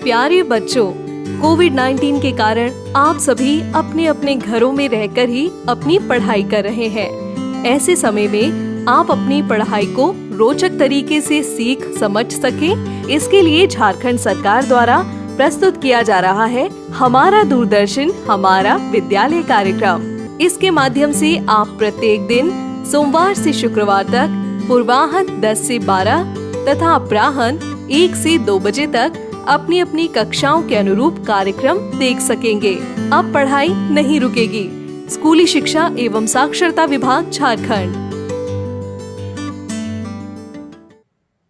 प्यारे बच्चों, कोविड-19 के कारण आप सभी अपने अपने घरों में रहकर ही अपनी पढ़ाई कर रहे हैं। ऐसे समय में आप अपनी पढ़ाई को रोचक तरीके से सीख समझ सकें, इसके लिए झारखंड सरकार द्वारा प्रस्तुत किया जा रहा है हमारा दूरदर्शन हमारा विद्यालय कार्यक्रम। इसके माध्यम से आप प्रत्येक दिन सोमवार से शुक्रवार तक पूर्वाह्न 10 से 12 तथा अपराह्न 1 से 2 बजे तक अपनी अपनी कक्षाओं के अनुरूप कार्यक्रम देख सकेंगे। अब पढ़ाई नहीं रुकेगी। स्कूली शिक्षा एवं साक्षरता विभाग झारखंड।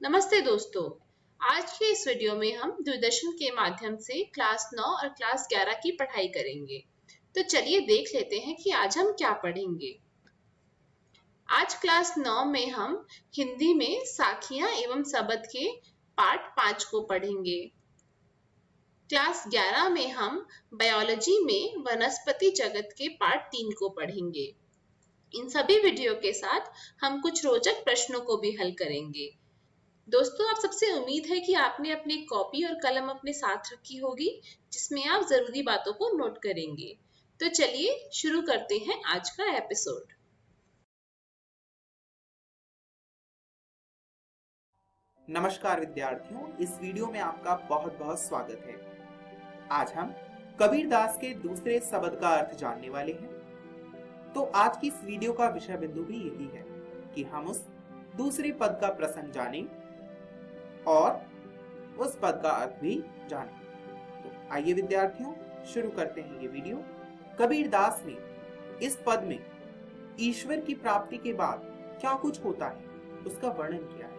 नमस्ते दोस्तों, आज के इस वीडियो में हम दूरदर्शन के माध्यम से क्लास 9 और क्लास 11 की पढ़ाई करेंगे। तो चलिए देख लेते हैं कि आज हम क्या पढ़ेंगे। आज क्लास 9 में हम हिंदी में साखियां एवं शब्द के पाठ 5 को पढ़ेंगे। क्लास 11 में हम बायोलॉजी में वनस्पति जगत के पाठ 3 को पढ़ेंगे। इन सभी वीडियो के साथ हम कुछ रोचक प्रश्नों को भी हल करेंगे। दोस्तों, आप सबसे उम्मीद है कि आपने अपनी कॉपी और कलम अपने साथ रखी होगी, जिसमें आप जरूरी बातों को नोट करेंगे। तो चलिए शुरू करते हैं आज का एपिसोड। नमस्कार विद्यार्थियों, इस वीडियो में आपका बहुत बहुत स्वागत है। आज हम कबीरदास के दूसरे शब्द का अर्थ जानने वाले हैं। तो आज की इस वीडियो का विषय बिंदु भी यही है कि हम उस दूसरे पद का प्रसंग जानें और उस पद का अर्थ भी जानें। तो आइए विद्यार्थियों, शुरू करते हैं ये वीडियो। कबीरदास ने इस पद में ईश्वर की प्राप्ति के बाद क्या कुछ होता है उसका वर्णन किया है।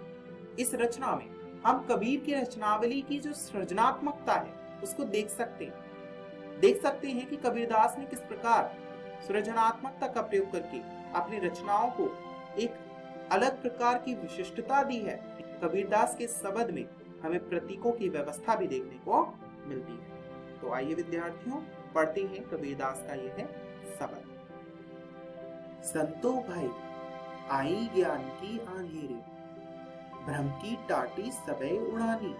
इस रचना में हम कबीर की रचनावली की जो सृजनात्मकता है उसको देख सकते हैं कि कबीरदास ने किस प्रकार सृजनात्मकता का प्रयोग करके अपनी रचनाओं को एक अलग प्रकार की विशिष्टता दी है। कबीरदास के शब्द में हमें प्रतीकों की व्यवस्था भी देखने को मिलती है। तो आइए विद्यार्थियों, पढ़ते हैं कबीरदास का यह शब्द। संतो भाई आई ज्ञान की अंधेरे, भ्रम की टाटी सबे उड़ानी,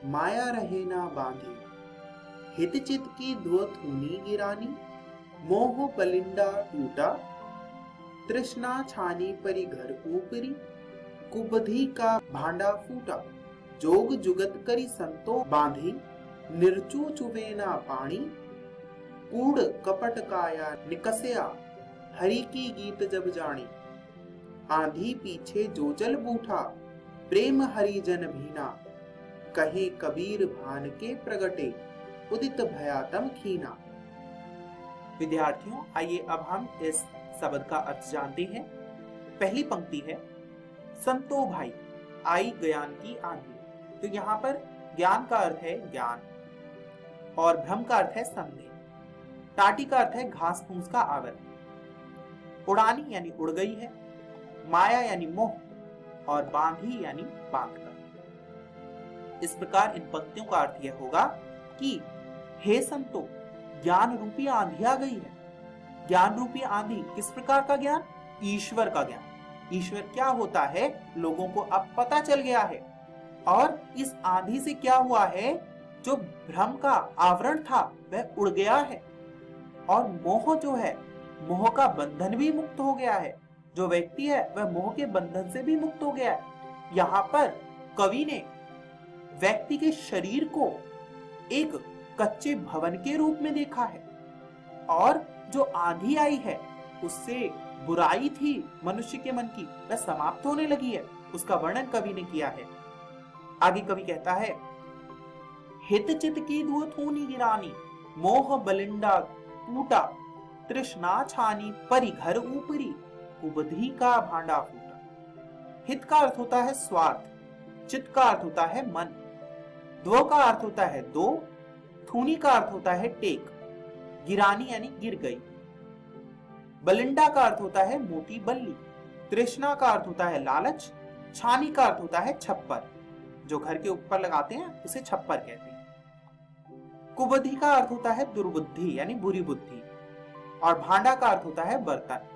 माया रहे ना बांधी, हित चित की धुआं गिरानी, मोह बलिंडा टूटा, तृष्णा छानी परी घर ऊपरी, कुबधी का भांडा फूटा, जोग जुगत करी संतो बांधी, निर्चू चुवे ना पानी, कूड़ कपट काया निकसया, हरि की गीत जब जानी, आंधी पीछे जो जल बूठा, प्रेम हरिजन भीना, कहे कबीर भान के प्रगटे, उदित भयातम खीना। विद्यार्थियों, आइए अब हम इस शब्द का अर्थ जानते हैं। पहली पंक्ति है, संतो भाई आई ज्ञान की आंधी। तो यहाँ पर ज्ञान का अर्थ है ज्ञान और भ्रम का अर्थ है संदेह, टाटी का अर्थ है घास फूस का आवरण, उड़ानी यानी उड़ गई है, माया यानी मोह और बांधी यानी बांध कर। इस प्रकार इन पंक्तियों का अर्थ यह होगा कि हे संतो, ज्ञान रूपी आंधी आ गई है। ज्ञान रूपी आंधी किस प्रकार का ज्ञान? ईश्वर का ज्ञान। ईश्वर क्या होता है लोगों को अब पता चल गया है। और इस आंधी से क्या हुआ है, जो भ्रम का आवरण था वह उड़ गया है और मोह जो है, मोह का बंधन भी मुक्त हो गया है। जो व्यक्ति है वह मोह के बंधन से भी मुक्त हो गया है। यहाँ पर कवि ने व्यक्ति के शरीर को एक कच्चे भवन के रूप में देखा है और जो आंधी आई है उससे बुराई थी मनुष्य के मन की, वह समाप्त होने लगी है। उसका वर्णन कवि ने किया है। आगे कवि कहता है, हित चित की धुआं गिरानी, मोह बलिंडा टूटा, तृष्णा छानी परी घर ऊपरी, कुबधी का भांडा फूटा। हित का अर्थ होता है स्वार्थ, चित का अर्थ होता है मन, द्व का अर्थ होता है दो, थूनी का अर्थ होता है टेक, गिरानी यानी गिर गई, बलिंडा का अर्थ होता है मोटी बल्ली, तृष्णा का अर्थ होता है लालच, छानी का अर्थ होता है छप्पर, जो घर के ऊपर लगाते हैं उसे छप्पर कहते हैं, कुबधी का अर्थ होता है दुर्बुद्धि यानी बुरी बुद्धि और भांडा का अर्थ होता है बर्तन।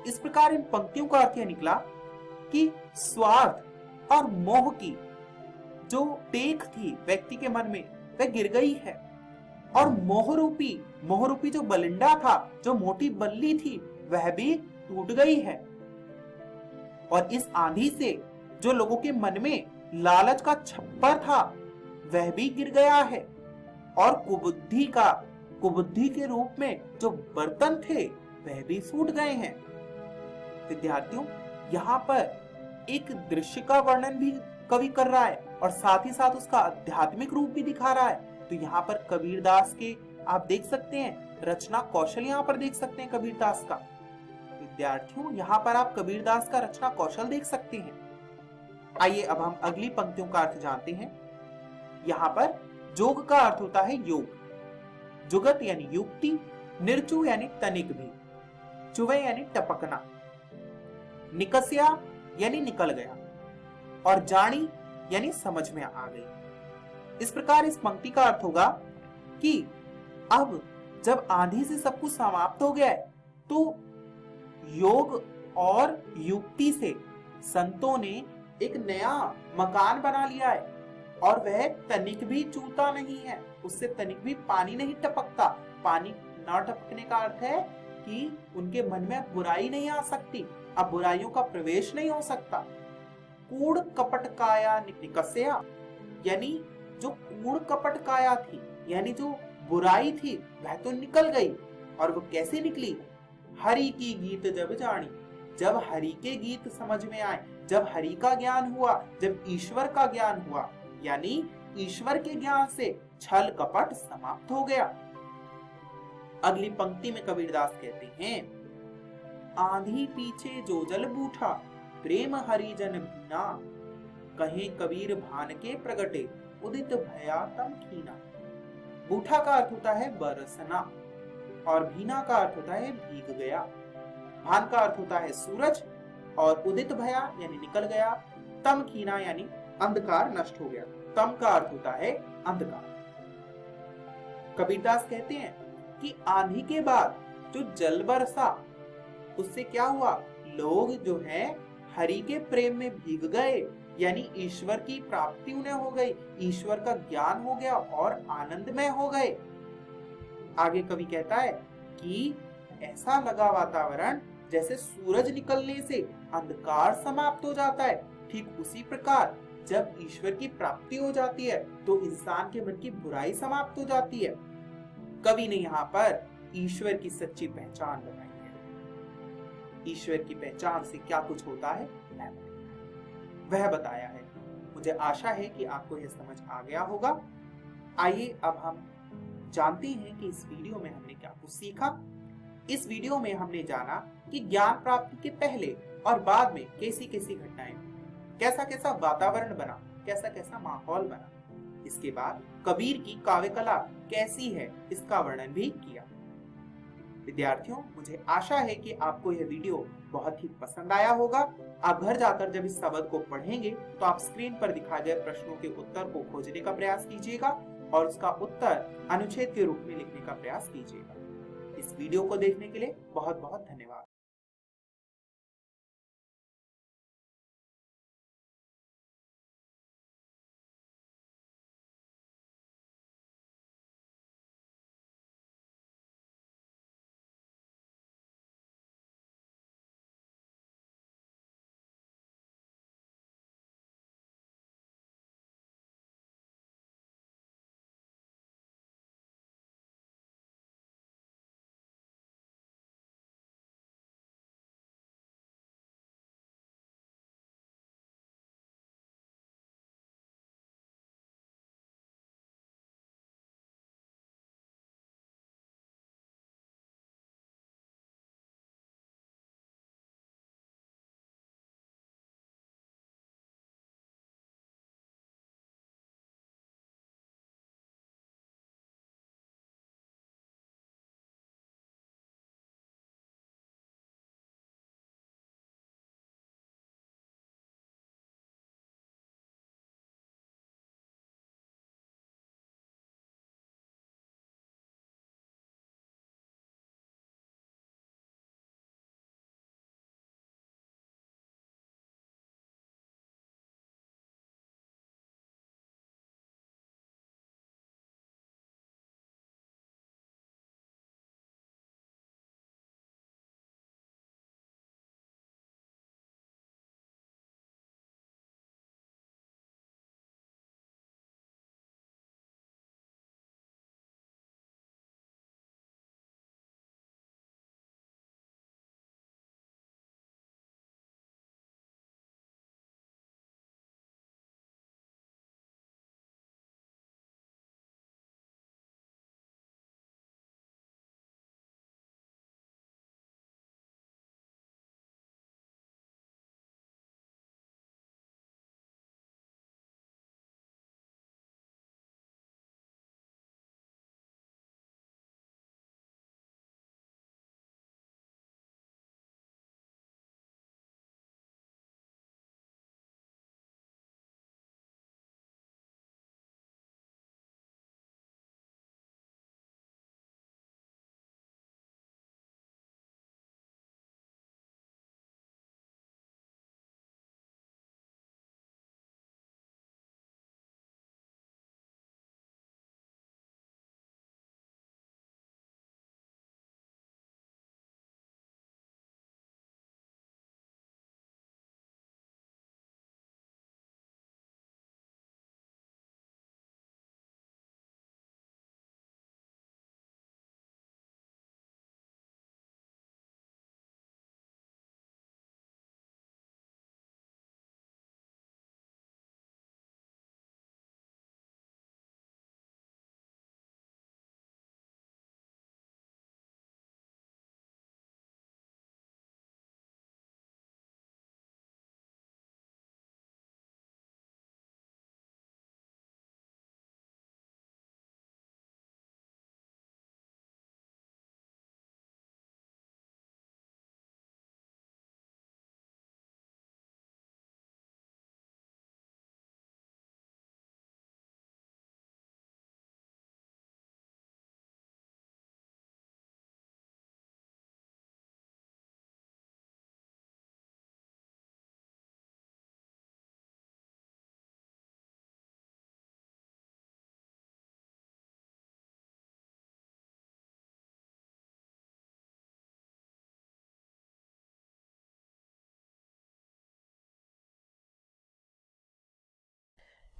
इस प्रकार इन पंक्तियों का अर्थ यह निकला कि स्वार्थ और मोह की जो टेक थी व्यक्ति के मन में वह गिर गई है और मोहरूपी जो बलिंडा था, जो मोटी बल्ली थी, वह भी टूट गई है। और इस आंधी से जो लोगों के मन में लालच का छप्पर था वह भी गिर गया है और कुबुद्धि के रूप में जो बर्तन थे वह भी फूट गए हैं। विद्यार्थियों, यहाँ पर एक दृश्य का वर्णन भी कवि कर रहा है और साथ ही साथ उसका आध्यात्मिक रूप भी दिखा रहा है। तो यहाँ पर कबीरदास के आप देख सकते हैं रचना कौशल, यहाँ पर देख सकते हैं कबीरदास का। विद्यार्थियों, यहाँ पर आप कबीरदास का रचना कौशल देख सकते हैं। आइए अब हम अगली पंक्तियों का अर्थ जानते हैं। यहाँ पर जोग का अर्थ होता है योग, जुगत यानी युक्ति, निर्चु यानी तनिक भी, चुवे यानी टपकना, निकस्या यानी निकल गया और जानी यानी समझ में आ गई। इस प्रकार इस पंक्ति का अर्थ होगा कि अब जब आंधी से सब कुछ समाप्त हो गया है तो योग और युक्ति से संतों ने एक नया मकान बना लिया है और वह तनिक भी चूता नहीं है, उससे तनिक भी पानी नहीं टपकता। पानी न टपकने का अर्थ है कि उनके मन में बुराई नहीं आ सकती, अब बुराइयों का प्रवेश नहीं हो सकता। कूड़ कपट काया निकस्या, यानी जो कूड़ कपट काया थी, यानी जो बुराई थी वह तो निकल गई। और वो कैसे निकली? हरि की गीत जब जानी, जब हरि के गीत समझ में आए, जब हरि का ज्ञान हुआ, जब ईश्वर का ज्ञान हुआ, यानी ईश्वर के ज्ञान से छल कपट समाप्त हो गया। अगली पंक्ति में कबीरदास कहते हैं, आंधी पीछे जो जल बूठा, प्रेम हरिजन भीना, कहे कबीर भान के प्रगटे, उदित भया तम खीना। बूठा का अर्थ होता है बरसना और भीना का अर्थ होता है भीग गया। भान का अर्थ होता है सूरज और उदित भया यानी निकल गया, तम खीना यानी अंधकार नष्ट हो गया। तम का अर्थ होता है अंधकार। कबीरदास कहते हैं कि आंधी के बाद जो जल बरसा उससे क्या हुआ? लोग जो है हरि के प्रेम में भीग गए, यानी ईश्वर की प्राप्ति उन्हें हो गई, ईश्वर का ज्ञान हो गया और आनंदमय हो गए। आगे कवि कहता है कि ऐसा लगा वातावरण जैसे सूरज निकलने से अंधकार समाप्त हो जाता है। ठीक उसी प्रकार जब ईश्वर की प्राप्ति हो जाती है तो इंसान के मन की बुराई समाप्त हो जाती है। कवि ने यहाँ पर ईश्वर की सच्ची पहचान बताई है। ईश्वर की पहचान से क्या कुछ होता है वह बताया है। मुझे आशा है कि आपको यह समझ आ गया होगा। आइए अब हम जानते हैं कि इस वीडियो में हमने क्या कुछ सीखा। इस वीडियो में हमने जाना कि ज्ञान प्राप्ति के पहले और बाद में कैसी कैसी घटनाएं, कैसा कैसा वातावरण बना, कैसा कैसा माहौल बना। इसके बाद कबीर की काव्य कला कैसी है इसका वर्णन भी किया। विद्यार्थियों, मुझे आशा है कि आपको यह वीडियो बहुत ही पसंद आया होगा। आप घर जाकर जब इस शब्द को पढ़ेंगे तो आप स्क्रीन पर दिखाए गए प्रश्नों के उत्तर को खोजने का प्रयास कीजिएगा और उसका उत्तर अनुच्छेद के रूप में लिखने का प्रयास कीजिएगा। इस वीडियो को देखने के लिए बहुत बहुत धन्यवाद।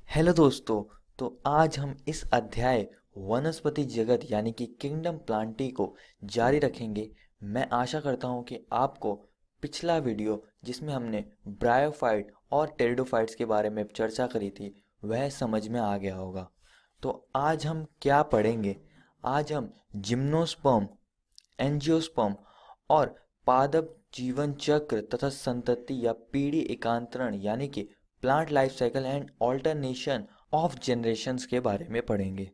हेलो दोस्तों। तो आज हम इस अध्याय वनस्पति जगत यानी कि किंगडम प्लांटी को जारी रखेंगे। मैं आशा करता हूँ कि आपको पिछला वीडियो जिसमें हमने ब्रायोफाइट और टेरिडोफाइट्स के बारे में चर्चा करी थी वह समझ में आ गया होगा। तो आज हम क्या पढ़ेंगे? आज हम जिम्नोस्पर्म, एंजियोस्पर्म और पादप जीवन चक्र तथा संतति या पीढ़ी एकांतरण यानी कि plant life cycle and alternation of generations के बारे में पढ़ेंगे।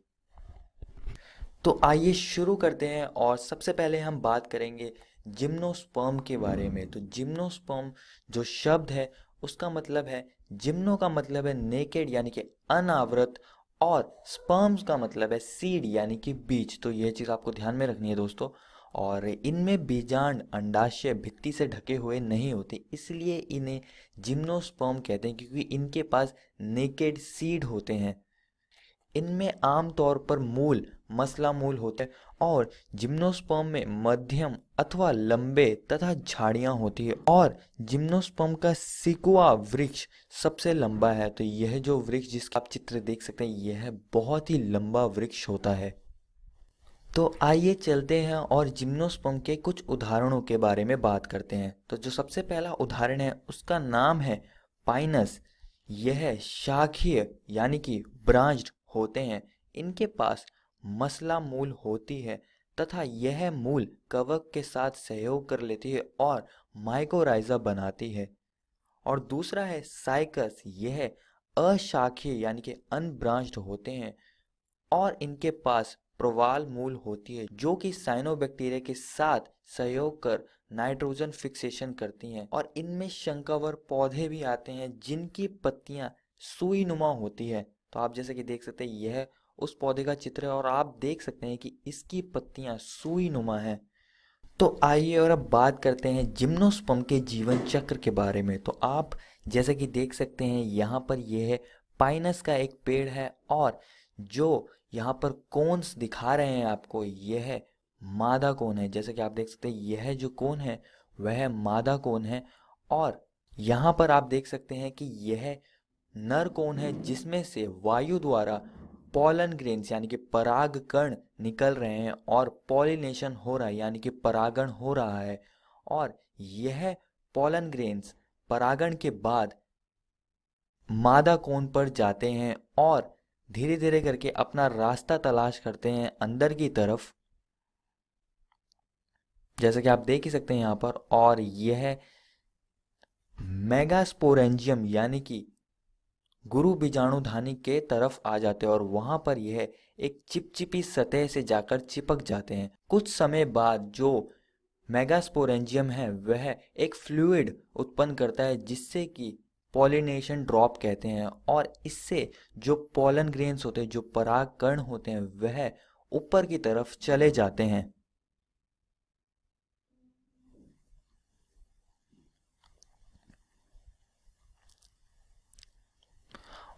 तो आइए शुरू करते हैं और सबसे पहले हम बात करेंगे जिम्नोस्पर्म के बारे में। तो जिम्नोस्पर्म जो शब्द है उसका मतलब है, जिम्नो का मतलब है नेकेड यानी कि अनावृत, और स्पर्म्स का मतलब है सीड यानी कि बीज। तो यह चीज़ आपको ध्यान में रखनी है दोस्तों। और इनमें बीजांड अंडाशय भित्ति से ढके हुए नहीं होते, इसलिए इन्हें जिम्नोस्पर्म कहते हैं क्योंकि इनके पास नेकेड सीड होते हैं। इनमें आमतौर पर मूल मसला मूल होते हैं और जिम्नोस्पर्म में मध्यम अथवा लंबे तथा झाड़ियां होती है और जिम्नोस्पर्म का सिकुआ वृक्ष सबसे लंबा है। तो यह जो वृक्ष जिसका आप चित्र देख सकते हैं यह बहुत ही लंबा वृक्ष होता है। तो आइए चलते हैं और जिम्नोस्पर्म के कुछ उदाहरणों के बारे में बात करते हैं। तो जो सबसे पहला उदाहरण है उसका नाम है पाइनस। यह शाखीय यानी कि ब्रांच्ड होते हैं। इनके पास मसला मूल होती है तथा यह मूल कवक के साथ सहयोग कर लेती है और माइकोराइजा बनाती है। और दूसरा है साइकस। यह अशाखीय यानी कि अनब्रांच्ड होते हैं और इनके पास प्रवाल मूल होती है जो कि साइनोबैक्टीरिया के साथ सहयोग कर नाइट्रोजन फिक्सेशन करती हैं। और इनमें शंकावर पौधे भी आते हैं जिनकी पत्तियां सुई नुमा होती है। तो आप जैसे कि देख सकते हैं यह उस पौधे का चित्र है और आप देख सकते हैं कि इसकी पत्तियां सुई नुमा है। तो आइए और अब बात करते हैं जिम्नोस्पर्म के जीवन चक्र के बारे में। तो आप जैसे कि देख सकते हैं यहाँ पर यह पाइनस का एक पेड़ है और जो यहाँ पर कोन्स दिखा रहे हैं आपको यह मादा कोन है। जैसे कि आप देख सकते हैं यह जो कोन है वह मादा कोन है और यहाँ पर आप देख सकते हैं कि यह नर कोन है जिसमें से वायु द्वारा पॉलन ग्रेन्स यानी कि पराग कण निकल रहे हैं और पॉलिनेशन हो रहा है यानी कि परागण हो रहा है। और यह पॉलन ग्रेन्स परागण के बाद मादा कोन पर जाते हैं और धीरे धीरे करके अपना रास्ता तलाश करते हैं अंदर की तरफ, जैसे कि आप देख ही सकते हैं यहाँ पर। और यह मेगास्पोरेंजियम यानी कि गुरु बीजाणुधानी के तरफ आ जाते हैं और वहां पर यह एक चिपचिपी सतह से जाकर चिपक जाते हैं। कुछ समय बाद जो मेगास्पोरेंजियम है वह एक फ्लूइड उत्पन्न करता है जिससे कि पॉलिनेशन ड्रॉप कहते हैं और इससे जो पॉलन ग्रेन्स होते हैं, जो पराग कण होते हैं, वह ऊपर की तरफ चले जाते हैं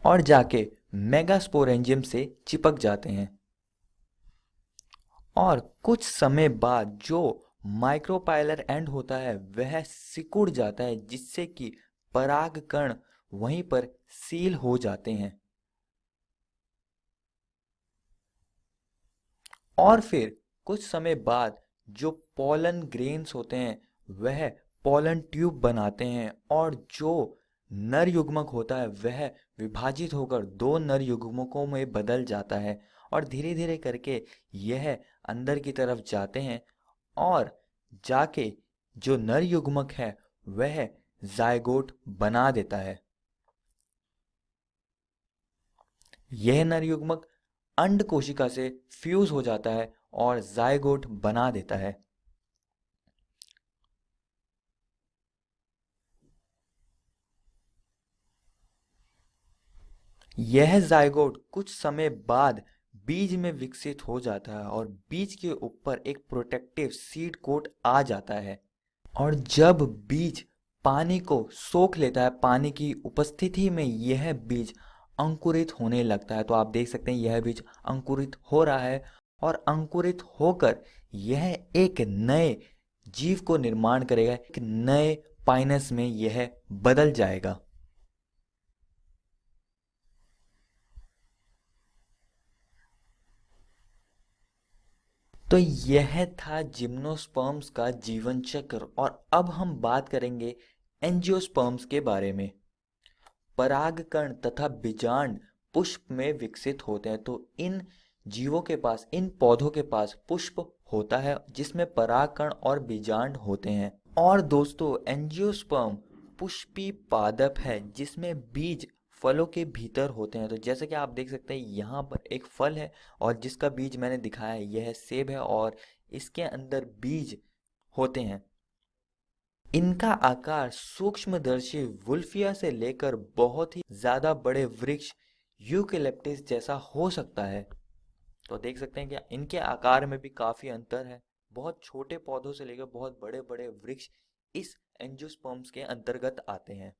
और जाके मेगास्पोरेंजियम से चिपक जाते हैं। और कुछ समय बाद जो माइक्रोपाइलर एंड होता है वह सिकुड़ जाता है जिससे कि पराग कण वहीं पर सील हो जाते हैं। और फिर कुछ समय बाद जो पॉलन ग्रेन्स होते हैं वह पॉलन ट्यूब बनाते हैं और जो नर युग्मक होता है वह विभाजित होकर दो नर युग्मकों में बदल जाता है और धीरे धीरे करके यह अंदर की तरफ जाते हैं और जाके जो नर युग्मक है वह जायगोट बना देता है। यह नर युग्मक अंड कोशिका से फ्यूज हो जाता है और जायगोट बना देता है। यह जायगोट कुछ समय बाद बीज में विकसित हो जाता है और बीज के ऊपर एक प्रोटेक्टिव सीड कोट आ जाता है। और जब बीज पानी को सोख लेता है, पानी की उपस्थिति में यह बीज अंकुरित होने लगता है। तो आप देख सकते हैं यह बीज अंकुरित हो रहा है और अंकुरित होकर यह एक नए जीव को निर्माण करेगा, एक नए पाइनस में यह बदल जाएगा। तो यह था जिम्नोस्पर्म्स का जीवन चक्र और अब हम बात करेंगे एंजियोस्पर्म्स के बारे में। परागकण तथा बीजांड पुष्प में विकसित होते हैं। तो इन जीवों के पास, इन पौधों के पास पुष्प होता है जिसमें परागकण और बीजांड होते हैं। और दोस्तों, एंजियोस्पर्म पुष्पी पादप है जिसमें बीज फलों के भीतर होते हैं। तो जैसे कि आप देख सकते हैं यहाँ पर एक फल है और जिसका बीज मैंने दिखाया है, यह सेब है और इसके अंदर बीज होते हैं। इनका आकार सूक्ष्मदर्शी वुल्फिया से लेकर बहुत ही ज्यादा बड़े वृक्ष यूकेलिप्टस जैसा हो सकता है। तो देख सकते हैं कि इनके आकार में भी काफी अंतर है। बहुत छोटे पौधों से लेकर बहुत बड़े बड़े वृक्ष इस एंजियोस्पर्म्स के अंतर्गत आते हैं।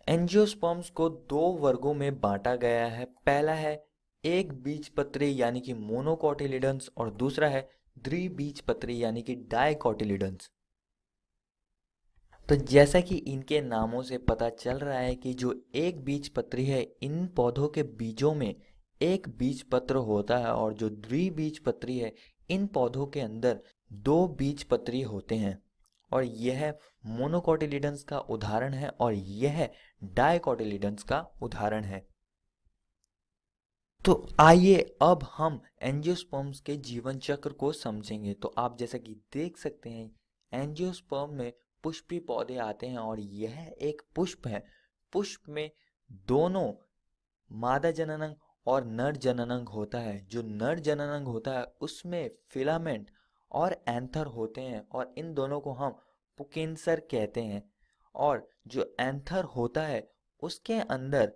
एंजियोस्पर्म्स को दो वर्गों में बांटा गया है। पहला है एक बीजपत्री यानी कि मोनोकोटिलिडन्स और दूसरा है द्विबीजपत्री यानी कि डाइकोटिलिडन्स। तो जैसा कि इनके नामों से पता चल रहा है कि जो एक बीजपत्री है, इन पौधों के बीजों में एक बीजपत्र होता है और जो द्विबीजपत्री है, इन पौधों के अंदर दो बीजपत्री होते हैं। और यह मोनोकोटिलिडन्स का उदाहरण है और यह डाइकोटिलिडन्स का उदाहरण है। तो आइए अब हम एंजियोस्पर्म्स के जीवन चक्र को समझेंगे। तो आप जैसा कि देख सकते हैं, एंजियोस्पर्म में पुष्पी पौधे आते हैं और यह एक पुष्प है। पुष्प में दोनों मादा जननांग और नर जननांग होता है। जो नर जननांग होता है उसमें फिलामेंट और एंथर होते हैं और इन दोनों को हम पुकेंसर कहते हैं। और जो एंथर होता है उसके अंदर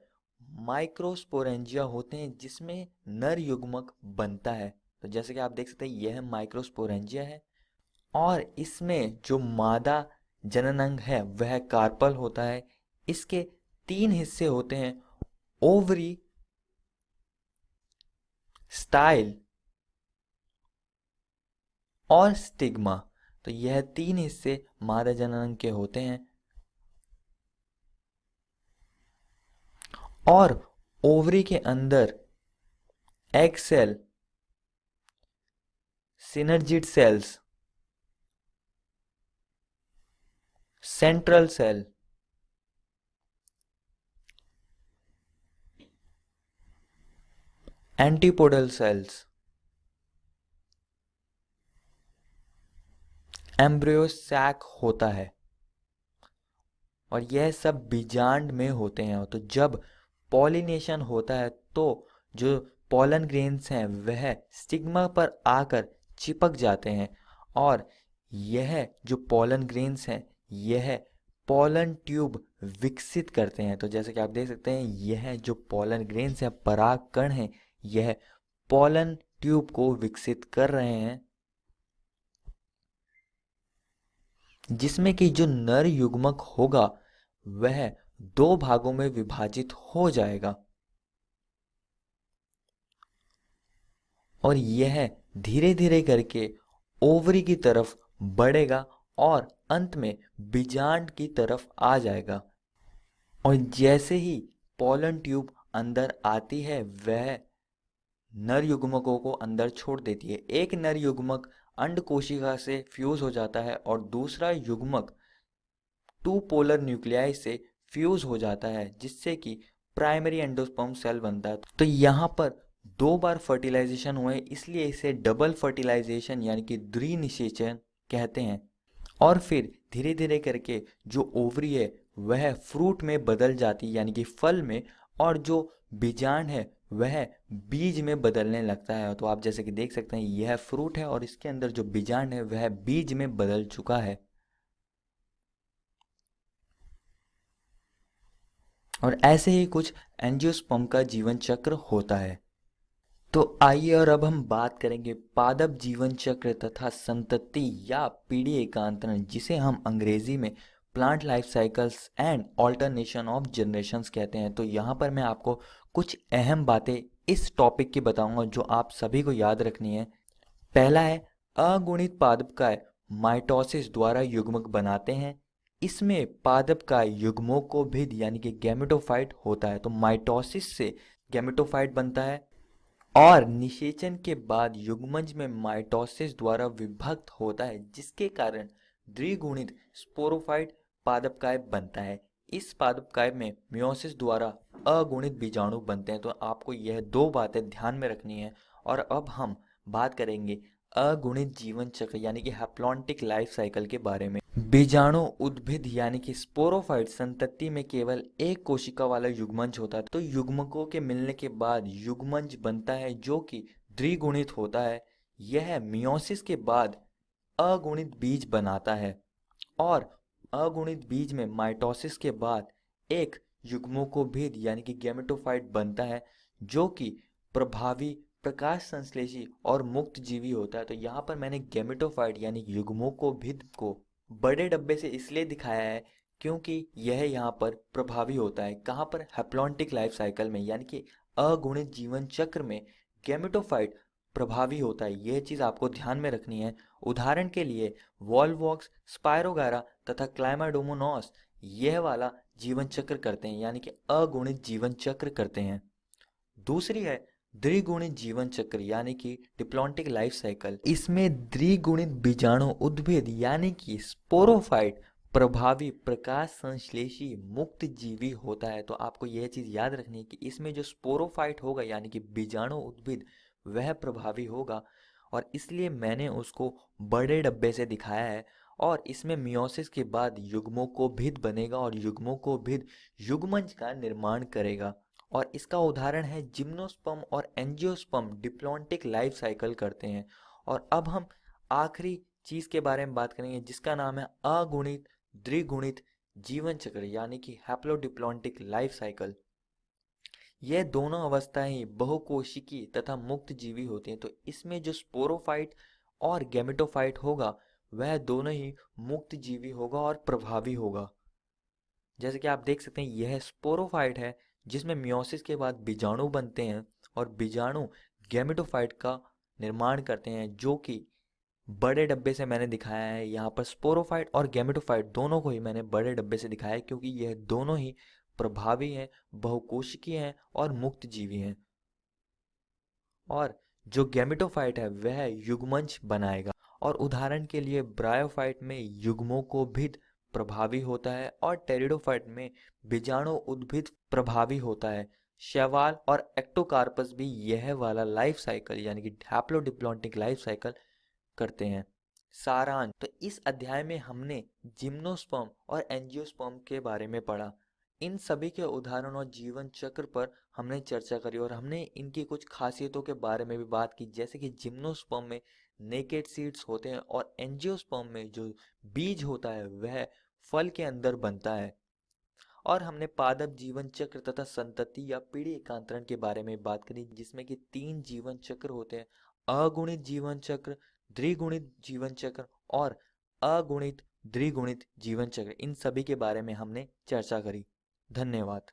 माइक्रोस्पोरेंजिया होते हैं जिसमें नर युग्मक बनता है। तो जैसे कि आप देख सकते हैं, यह माइक्रोस्पोरेंजिया है और इसमें जो मादा जननांग है वह कार्पल होता है। इसके तीन हिस्से होते हैं, ओवरी, स्टाइल और स्टिग्मा। तो यह तीन हिस्से मादा जननांग के होते हैं। और ओवरी के अंदर egg cell, synergid cells, central cell, antipodal cells, embryo sac होता है और यह सब बीजांड में होते हैं। तो जब पॉलिनेशन होता है तो जो पॉलन ग्रेन्स हैं वह स्टिग्मा पर आकर चिपक जाते हैं और यह जो पॉलन ग्रेन्स हैं यह पॉलन ट्यूब विकसित करते हैं। तो जैसे कि आप देख सकते हैं, यह जो पॉलन ग्रेन्स हैं, परागकण हैं, यह पॉलन ट्यूब को विकसित कर रहे हैं जिसमें कि जो नर युग्मक होगा वह दो भागों में विभाजित हो जाएगा और यह धीरे धीरे करके ओवरी की तरफ बढ़ेगा और अंत में बीजांड की तरफ आ जाएगा। और जैसे ही पॉलन ट्यूब अंदर आती है वह नर युग्मकों को अंदर छोड़ देती है। एक नर युग्मक अंड कोशिका से फ्यूज हो जाता है और दूसरा युग्मक टू पोलर न्यूक्लियाई से फ्यूज हो जाता है जिससे कि प्राइमरी एंडोस्पर्म सेल बनता है। तो यहाँ पर दो बार फर्टिलाइजेशन हुए इसलिए इसे डबल फर्टिलाइजेशन यानी कि द्विनिषेचन कहते हैं। और फिर धीरे धीरे करके जो ओवरी है वह फ्रूट में बदल जाती है यानी कि फल में, और जो बीजांड है वह बीज में बदलने लगता है। तो आप जैसे कि देख सकते हैं, यह फ्रूट है और इसके अंदर जो बीजांड है वह बीज में बदल चुका है। और ऐसे ही कुछ एंजियोस्पर्म का जीवन चक्र होता है। तो आइए और अब हम बात करेंगे पादप जीवन चक्र तथा संतति या पीढ़ी एकांतरण, जिसे हम अंग्रेजी में plant life cycles and alternation of generations कहते हैं। तो यहाँ पर मैं आपको कुछ अहम बातें इस टॉपिक की बताऊंगा जो आप सभी को याद रखनी है। पहला है, अगुणित पादपकाय माइटोसिस द्वारा युग्मक बनाते हैं। इसमें पादपकाय युग्मों को भिद यानी कि गैमेटोफाइट होता है। तो माइटोसिस से गैमेटोफाइट बनता है और निषेचन के बाद युग्मज में माइटोसिस द्वारा विभक्त होता है, जिसके कारण द्विगुणित स्पोरोफाइट पादपकाय बनता है। इस पादपकाय में मियोसिस द्वारा अगुणित बीजाणु बनते हैं। तो आपको यह दो बातें ध्यान में रखनी है। और अब हम बात करेंगे अगुणित जीवन चक्र यानी कि हैप्लॉन्टिक लाइफ साइकिल के बारे में। बीजाणु उद्भिद यानी कि स्पोरोफाइट संतति में केवल एक कोशिका वाला युग्मज होता है। तो युग्मकों के मिलने के बाद युग्मज बनता है जो कि द्विगुणित होता है। यह मियोसिस के बाद अगुणित बीज बनाता है और अगुणित बीज में माइटोसिस के बाद एक युग्मकोभिद यानी कि गैमेटोफाइट बनता है जो कि प्रभावी प्रकाश संश्लेषी और मुक्त जीवी होता है। तो यहाँ पर मैंने गैमेटोफाइट यानी युग्मकोभिद को बड़े डब्बे से इसलिए दिखाया है क्योंकि यह यहाँ पर प्रभावी होता है। कहाँ पर? हैप्लॉन्टिक लाइफ साइकिल में, यानी कि अगुणित जीवन चक्र में गैमेटोफाइट प्रभावी होता है। यह चीज़ आपको ध्यान में रखनी है। उदाहरण के लिए वॉल्वॉक्स, स्पायरोगारा तथा क्लाइमाडोमोनास यह वाला जीवन चक्र करते हैं, यानी कि अगुणित जीवन चक्र करते हैं। दूसरी है द्विगुणित जीवन चक्र यानी कि डिप्लॉन्टिक लाइफ साइकिल। इसमें द्विगुणित बीजाणु उद्भिद यानी कि स्पोरोफाइट प्रभावी प्रकाश संश्लेषी मुक्त जीवी होता है। तो आपको यह चीज याद रखनी है कि इसमें जो स्पोरोफाइट होगा यानी कि बीजाणु उद्भिद वह प्रभावी होगा और इसलिए मैंने उसको बड़े डब्बे से दिखाया है। और इसमें मियोसिस के बाद युग्मों को भिद बनेगा और युग्मों को भिद युग्मज का निर्माण करेगा। और इसका उदाहरण है जिम्नोस्पर्म और एंजियोस्पर्म डिप्लॉन्टिक लाइफ साइकिल करते हैं। और अब हम आखिरी चीज के बारे में बात करेंगे जिसका नाम है अगुणित द्विगुणित जीवन चक्र यानी कि हैप्लोडिप्लॉन्टिक लाइफ साइकिल। यह दोनों अवस्थाएं ही बहुकोशिकी तथा मुक्त जीवी होती हैं। तो इसमें जो स्पोरोफाइट और गैमेटोफाइट होगा वह दोनों ही मुक्त जीवी होगा और प्रभावी होगा। जैसे कि आप देख सकते हैं यह स्पोरोफाइट है जिसमें मियोसिस के बाद बीजाणु बनते हैं और बीजाणु गैमेटोफाइट का निर्माण करते हैं जो कि बड़े डब्बे से मैंने दिखाया है। यहाँ पर स्पोरोफाइट और गैमेटोफाइट दोनों को ही मैंने बड़े डब्बे से दिखाया है क्योंकि यह दोनों ही प्रभावी हैं, बहुकोशिकीय हैं और मुक्त जीवी हैं। और जो गैमेटोफाइट है वह युग्मज बनाएगा। और उदाहरण के लिए ब्रायोफाइट में युग्मों को भिद प्रभावी होता है और टेरिडोफाइट में बीजाणु उद्भिद प्रभावी होता है। शैवाल और एक्टोकार्पस भी यह वाला लाइफ साइकिल यानी कि हैप्लोडिप्लॉन्टिक लाइफ साइकिल करते हैं। सारांश, तो इस अध्याय में हमने जिम्नोस्पर्म और एंजियोस्पर्म के बारे में पढ़ा। इन सभी के उदाहरण और जीवन चक्र पर हमने चर्चा करी और हमने इनकी कुछ खासियतों के बारे में भी बात की, जैसे कि जिम्नोस्पर्म में नेकेड सीड्स होते हैं और एंजियोस्पर्म में जो बीज होता है वह फल के अंदर बनता है। और हमने पादप जीवन चक्र तथा संतति या पीढ़ी एकांतरण के बारे में बात करी जिसमें कि 3 जीवन चक्र होते हैं: अगुणित जीवन चक्र, द्विगुणित जीवन चक्र और अगुणित द्विगुणित जीवन चक्र। इन सभी के बारे में हमने चर्चा करी। धन्यवाद।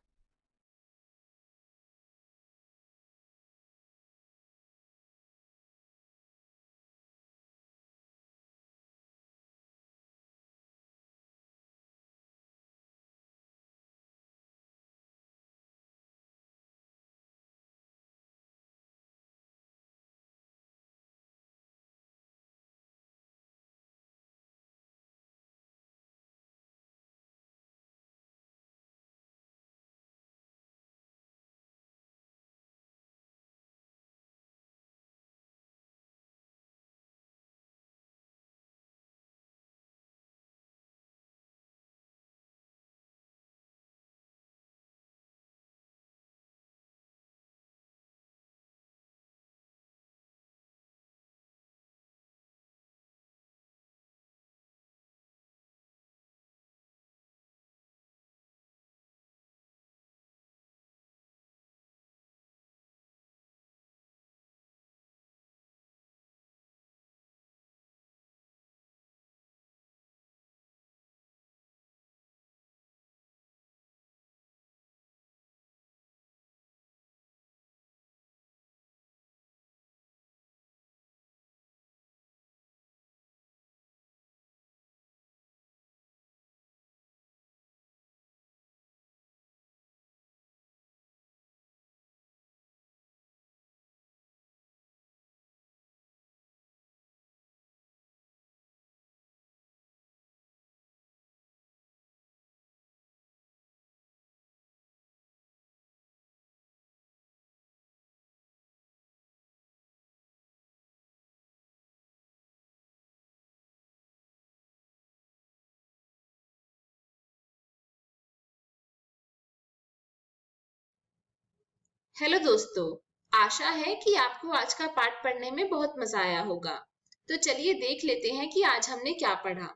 हेलो दोस्तों, आशा है कि आपको आज का पाठ पढ़ने में बहुत मजा आया होगा। तो चलिए देख लेते हैं कि आज हमने क्या पढ़ा।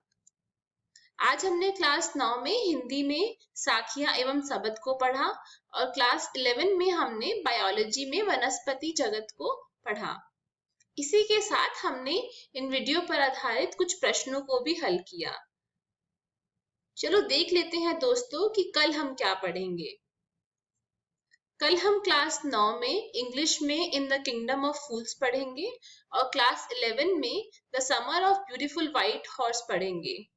आज हमने क्लास 9 में हिंदी में साखियां एवं शब्द को पढ़ा और क्लास 11 में हमने बायोलॉजी में वनस्पति जगत को पढ़ा। इसी के साथ हमने इन वीडियो पर आधारित कुछ प्रश्नों को भी हल किया। चलो देख लेते हैं दोस्तों कि कल हम क्या पढ़ेंगे। कल हम क्लास 9 में इंग्लिश में इन द किंगडम ऑफ फूल्स पढ़ेंगे और क्लास 11 में the summer of beautiful white horse पढ़ेंगे।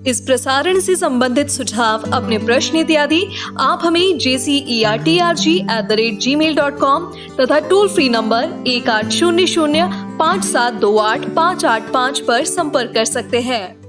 इस प्रसारण से संबंधित सुझाव, अपने प्रश्न इत्यादि आप हमें jcerg@gmail.com तथा टोल फ्री नंबर 1800 5728 585 पर संपर्क कर सकते हैं।